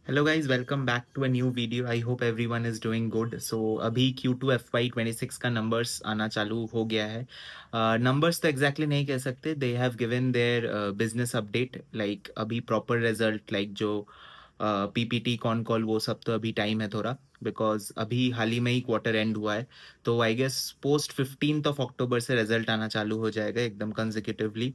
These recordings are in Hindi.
Hello guys, welcome back to a new video. I hope everyone is doing good. So अभी Q2 FY26 का नंबर्स आना चालू हो गया है। नंबर्स तो एग्जैक्टली नहीं कह सकते, they have given their business update. Like अभी प्रॉपर रिजल्ट, लाइक जो PPT कॉन कॉल, वो सब तो अभी टाइम है थोड़ा, बिकॉज अभी हाल ही में ही क्वार्टर एंड हुआ है। तो आई गेस पोस्ट 15 अक्टूबर से रिजल्ट आना चालू हो जाएगा एकदम कंजिक्यूटिवली।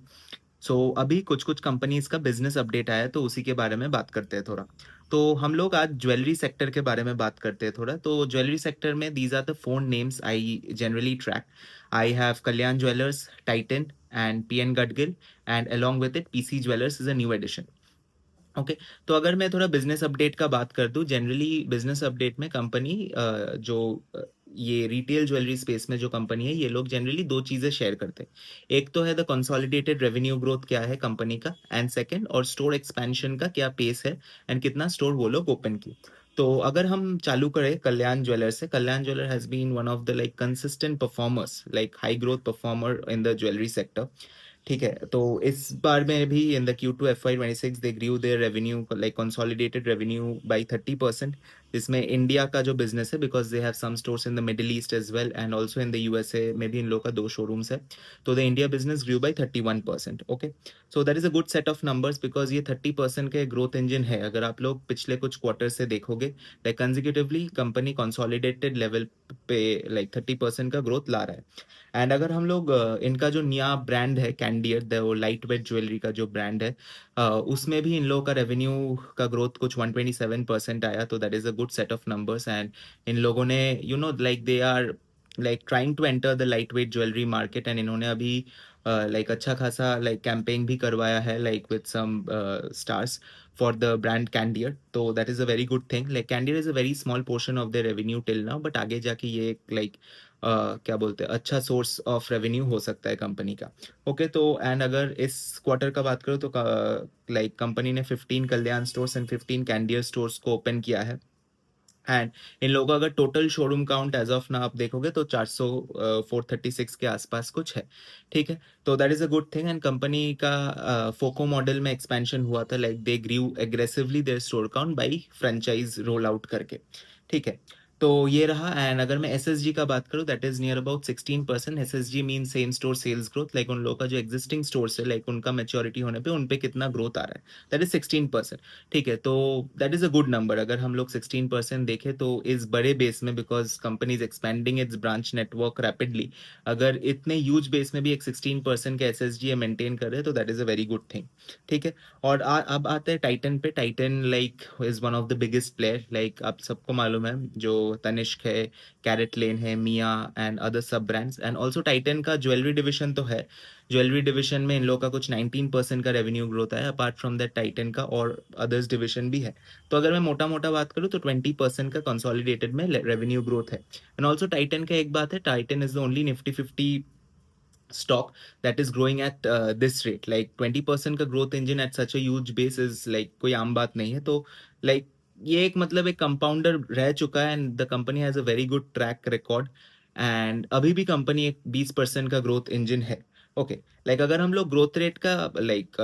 अभी कुछ कुछ कंपनीज का बिजनेस अपडेट आया है, तो उसी के बारे में बात करते हैं थोड़ा। तो हम लोग आज ज्वेलरी सेक्टर के बारे में बात करते हैं थोड़ा। तो ज्वेलरी सेक्टर में these are the four names I generally track. I have Kalyan jewellers, Titan and PN Gadgil, and along with it PC jewellers is a new addition. Okay. तो अगर मैं थोड़ा बिजनेस अपडेट का बात कर दूं, जनरली बिजनेस अपडेट में कंपनी जो ये रिटेल ज्वेलरी स्पेस में जो कंपनी है, ये लोग जनरली दो चीजें शेयर करते हैं। एक तो है द कंसोलिडेटेड रेवेन्यू ग्रोथ क्या है कंपनी का, एंड सेकंड और स्टोर एक्सपेंशन का क्या पेस है, एंड कितना स्टोर वो लोग ओपन की। तो अगर हम चालू करें कल्याण ज्वेलर से, Kalyan jeweller has been one of the like consistent performers, like high growth performer in the jewellery sector. ठीक है। तो इस बार में भी in the Q2 FY26 they grew their revenue, like consolidated revenue by 30%, जिसमें इंडिया का जो बिजनेस है, because they have some stores in the Middle East as well and also in the USA में भी इन लोग का दो शोरूम्स है। तो the India business grew by 31%। Okay. So that is a good set of numbers, because ये 30% के ग्रोथ इंजन है। अगर आप लोग पिछले कुछ क्वार्टर से देखोगे, like consecutively company consolidated level पे लाइक 30% का ग्रोथ ला रहा है। एंड अगर हम लोग इनका जो नया ब्रांड है कैंडियर, द लाइट वेट ज्वेलरी का जो ब्रांड है, उसमें भी इन लोगों का रेवेन्यू का ग्रोथ कुछ 127% आया। तो that is a good set of numbers. And इन लोगों ने like they are like trying to enter the light weight jewellery market, and इन्होंने अभी लाइक अच्छा खासा लाइक कैंपेन भी करवाया है, like with some stars for the brand Candere. तो that is a very good thing. Like Candere is a very small portion of the revenue till now, but आगे जाके ये लाइक क्या बोलते हैं, अच्छा सोर्स ऑफ रेवेन्यू हो सकता है कंपनी का। ओके। तो एंड अगर इस क्वार्टर का बात करो तो लाइक कंपनी ने 15 Kalyan stores and 15 Candere stores को ओपन किया है। एंड इन लोगों का अगर total showroom count as of ना आप देखोगे तो 400 436 के आसपास कुछ है। ठीक है। तो that is a good thing. And company का फोको मॉडल में एक्सपेंशन हुआ था, like they grew aggressively their store count by franchise roll out करके। ठीक है। तो ये रहा। एंड अगर मैं SSG का बात करूँ, that is near about 16%। SSG mean same store sales growth, like उन लोगों का जो एग्जिस्टिंग स्टोर्स है, लाइक उनका मेच्योरिटी होने पे उन पे कितना ग्रोथ आ रहा है, दैट इज 16%। ठीक है। तो that is a good number. अगर हम लोग 16% देखें तो इस बड़े बेस में, because company is expanding it's branch network rapidly, अगर इतने ह्यूज बेस में भी एक 16% के SSG मेंटेन कर रहे हैं, तो that is a very good thing. ठीक है। और अब आते हैं टाइटन पे। Titan like is one of the biggest player, like आप सबको मालूम है, जो तनिष्क है, कैरेट लेन है, मिया एंड अदर सब ब्रांड्स। एंड ऑल्सो टाइटन का ज्वेलरी डिविजन तो है। ज्वेलरी डिविजन में इन लोग का कुछ 19% का रेवेन्यू ग्रोथ है, अपार्ट फ्रॉम दैट टाइटन का और अदर्स डिविजन भी है। तो अगर मैं मोटा मोटा बात करूँ तो 20% का कंसोलिडेटेड में रेवेन्यू ग्रोथ है। एंड ऑल्सो टाइटन का एक बात है, Titan is the only Nifty 50 stock that is growing at this rate, like 20% का growth engine at such a huge base is like कोई आम बात नहीं है। तो like ये एक मतलब एक कंपाउंडर रह चुका है, and the company has a very good track record. And अभी भी कंपनी एक 20% का ग्रोथ इंजन है। ओके। लाइक अगर हम लोग ग्रोथ रेट का लाइक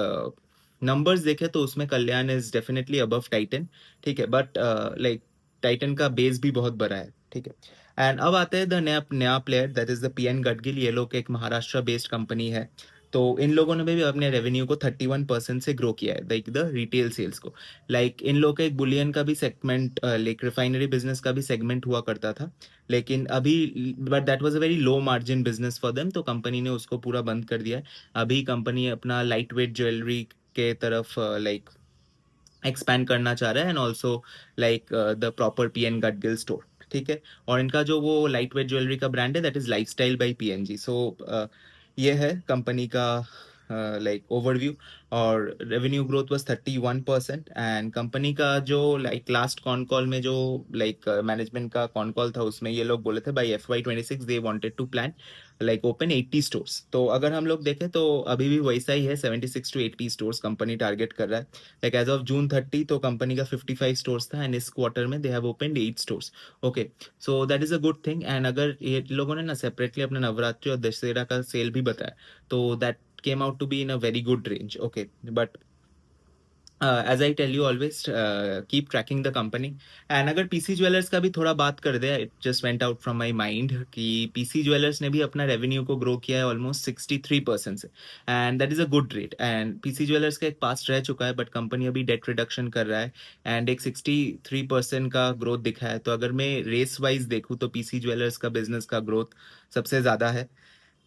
नंबर्स देखें, तो उसमें कल्याण इज डेफिनेटली अबव टाइटन। ठीक है। बट लाइक टाइटन का बेस भी बहुत बड़ा है। ठीक है। एंड अब आते हैं द नया नया player, that is the PN Gadgil. ये लोग एक महाराष्ट्र बेस्ड कंपनी है। तो इन लोगों ने भी अपने रेवेन्यू को 31% से ग्रो किया है, लाइक द रिटेल सेल्स को। लाइक इन लोग का एक बुलियन का भी सेगमेंट, लाइक रिफाइनरी बिजनेस का भी सेगमेंट हुआ करता था, लेकिन अभी but that was a very low margin business for them, तो कंपनी ने उसको पूरा बंद कर दिया है। अभी कंपनी अपना लाइट वेट ज्वेलरी के तरफ लाइक एक्सपैंड करना चाह रहा है, and also like the proper PN Gadgil store. ठीक है। और इनका जो वो लाइट वेट ज्वेलरी का ब्रांड है, that is lifestyle by PNG। ये है कंपनी का लाइक ओवरव्यू। और revenue growth was 31%। And company का जो लाइक लास्ट कॉन कॉल में जो लाइक मैनेजमेंट का कॉन कॉल था, उसमें ये लोग बोले थे by FY26 they wanted to plan like open 80 stores. तो अगर हम लोग देखें तो अभी भी वैसा ही है, 76 to 80 स्टोर्स कंपनी टारगेट कर रहा है। लाइक एज ऑफ June 30 तो कंपनी का 55 स्टोर्स था, एंड इस क्वार्टर में they have opened 8 stores. Okay. So that is a good thing. And अगर ये लोगों ने ना सेपरेटली अपना नवरात्रि और दशहरा का सेल भी बताया, तो that came out to be in a very good range. Okay. But as I tell you always keep tracking the company. And अगर पीसी ज्वेलर्स का भी थोड़ा बात कर दे, it just went out from my mind कि पीसी ज्वेलर्स ने भी अपना रेवेन्यू को ग्रो किया है ऑलमोस्ट 63% से। And that is a good rate. And PC jewellers का एक पास्ट रह चुका है, बट कंपनी अभी डेट रिडक्शन कर रहा है एंड एक 63% का ग्रोथ दिखा है। तो अगर मैं रेस वाइज देखूँ तो पीसी ज्वेलर्स का बिजनेस का ग्रोथ सबसे ज़्यादा है।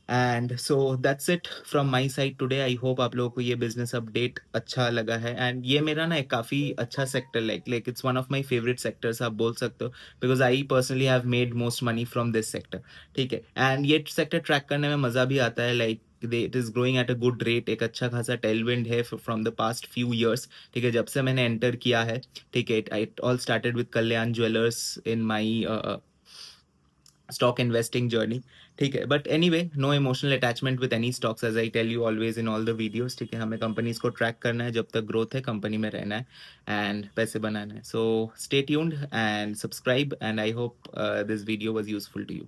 And so that's it from my side today. I hope आप लोगों को ये बिजनेस अपडेट अच्छा लगा है। एंड ये मेरा ना एक काफ़ी अच्छा sector, like it's one of my favourite sectors आप बोल सकते हो, because I personally have made most money from this sector. ठीक है, एंड ये सेक्टर ट्रैक करने में मज़ा भी आता है। Like it is growing at a good rate, एक अच्छा खासा टेलविंड है from the past few years. ठीक है, जब से मैंने एंटर किया है। ठीक है, it all started with Kalyan jewellers in my stock investing journey। ठीक है, but anyway, no emotional attachment with any stocks, as I tell you always in all the videos. ठीक है, हमें कंपनीज को ट्रैक करना है, जब तक ग्रोथ है कंपनी में रहना है एंड पैसे बनाना है। So stay tuned and subscribe, and I hope this video was useful to you.